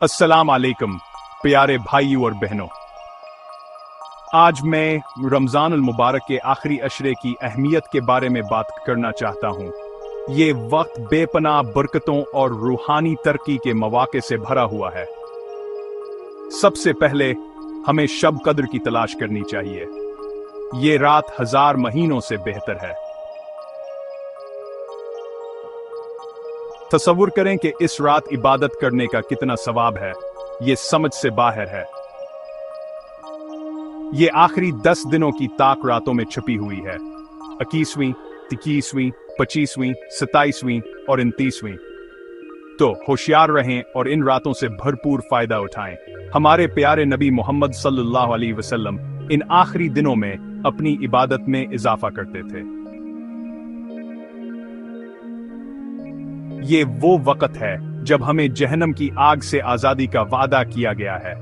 अस्सलाम वालेकुम प्यारे भाइयों और बहनों। आज मैं रमज़ानुल मुबारक के आखिरी अशरे की अहमियत के बारे में बात करना चाहता हूँ। ये वक्त बेपनाह बरकतों और रूहानी तरक्की के मौके से भरा हुआ है। सबसे पहले हमें शब कद्र की तलाश करनी चाहिए। ये रात 1000 महीनों से बेहतर है। तसव्वुर करें कि इस रात इबादत करने का कितना सवाब है, ये समझ से बाहर है। ये आखिरी 10 दिनों की ताक रातों में छुपी हुई है। 21वीं, 23वीं, 25वीं, 27वीं और 29वीं। तो होशियार रहें और इन रातों से भरपूर फायदा उठाएं। हमारे प्यारे नबी मोहम्मद सल्लल्लाहु अलैहि वसल्लम इन आखिरी दिनों में अपनी इबादत में इजाफा करते थे। ये वो वक्त है जब हमें जहन्नम की आग से आजादी का वादा किया गया है।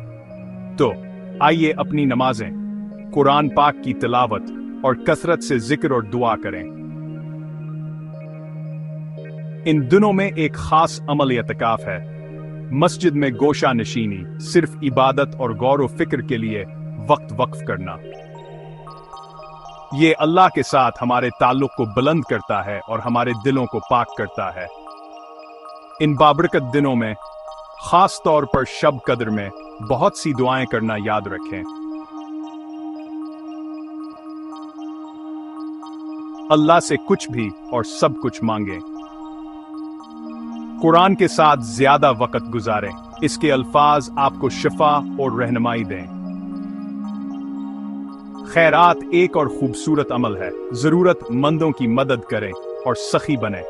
तो आइए अपनी नमाजें, कुरान पाक की तिलावत और कसरत से जिक्र और दुआ करें। इन दिनों में एक खास अमल इत्तिकाफ है। मस्जिद में गोशा नशीनी, सिर्फ इबादत और गौर व फिक्र के लिए वक्त वक्फ करना। ये अल्लाह के साथ हमारे ताल्लुक को बुलंद करता है और हमारे दिलों को पाक करता है। इन बाबरकत दिनों में खास तौर पर शब कद्र में बहुत सी दुआएं करना याद रखें। अल्लाह से कुछ भी और सब कुछ मांगें। कुरान के साथ ज्यादा वक्त गुजारें। इसके अल्फाज आपको शिफा और रहनुमाई दें। खैरात एक और खूबसूरत अमल है। जरूरतमंदों की मदद करें और सखी बनें।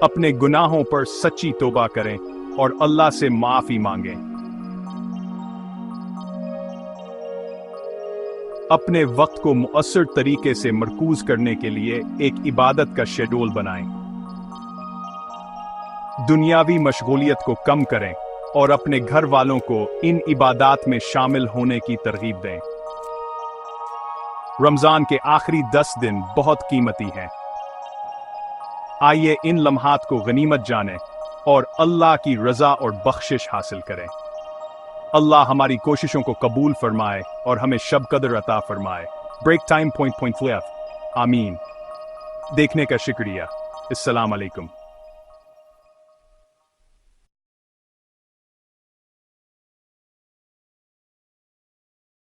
अपने गुनाहों पर सच्ची तौबा करें और अल्लाह से माफी मांगें। अपने वक्त को मुअस्सर तरीके से मरकूज करने के लिए एक इबादत का शेड्यूल बनाएं। दुनियावी मशगूलियत को कम करें और अपने घर वालों को इन इबादात में शामिल होने की तरगीब दें। रमजान के आखिरी 10 दिन बहुत कीमती हैं। आइए इन लम्हात को गनीमत जानें और अल्लाह की रजा और बख्शिश हासिल करें। अल्लाह हमारी कोशिशों को कबूल फरमाए और हमें शब कद्र अता फरमाए। ब्रेक टाइम पॉइंट आमीन। देखने का शुक्रिया। अस्सलाम वालेकुम।